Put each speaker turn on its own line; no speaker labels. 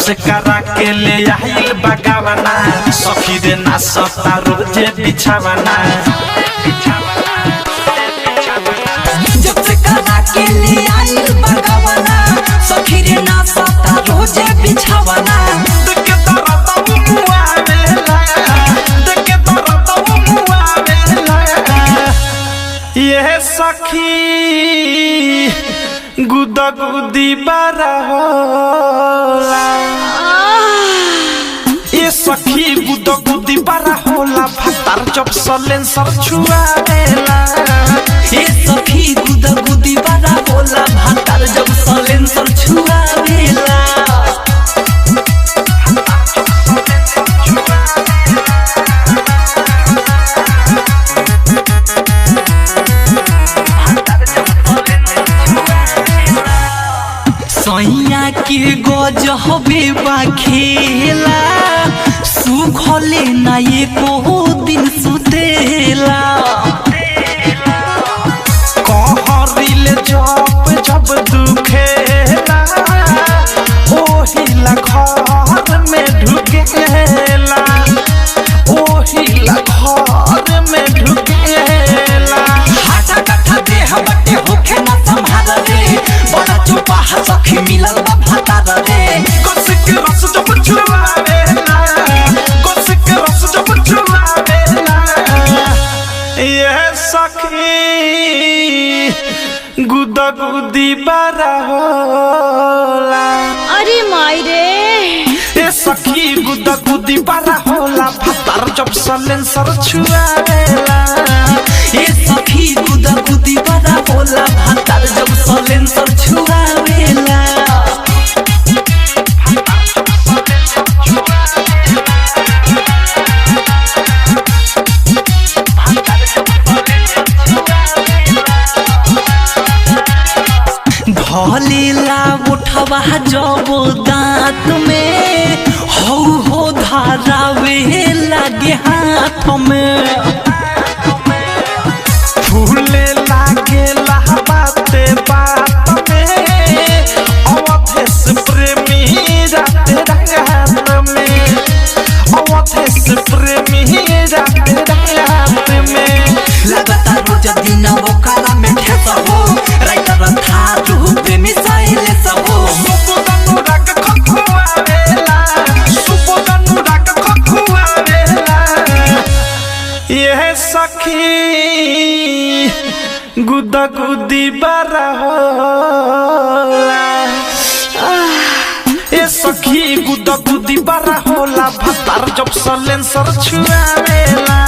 से करा के ले आइल बगावना सखी रे ना सता रोजे बिछावना
जब से करा के ले आइल बगावना सखी रे ना सता रोजे बिछावना
देखे दर्द मुआवेला देखे दर्द मुआवेला ये सखी गुदा गुदी बारा होला ये सखी गुदा गुदी बारा होला भातार जब सलेंसर छुआवेला
ये सखी गुदा गुदी बारा होला भातार जब सलेंसर छुआवेला सैया के गजबे बा खेला सुखले ना एको दिन सुतेला
कहरिल जब जब दुखेला ओहिला घर में ढुकेला ओहिला घर में ढुकेला
हाटा कट्ठा देह बटे होखे ना संभाल रे बड़ा चुपा सखी मिलल बा भातार रे
गोसिक रस जब छुआवेला गोसिक रस जब छुआवेला ये सखी गुदा गुदी बारा होला
अरे माई रे
ये सखी गुदा गुदी बारा होला भातार जब सलेंसर छुआवेला
ये सखी गुदा गुदी बड़ा होला भातार जब सलेंसर छुआवेला ढलेला उठवा जब दांत में हो धारावे लागे हाथ में
फूले लागे बाते बात में अवधेश प्रेमी राते रात में अवधेश प्रेमी राते रात में
लगातार रोज दिन वो काला में ठेसा हो राइटर था रूप में साइले सब हो
सुबोधनु राग खखुआवेला सुबोधनु राग खखुआवेला ये सखी गुदा गुदी बारा होला ये सखी गुदा गुदी बारा होला भातार जब सलेंसर छुआवेला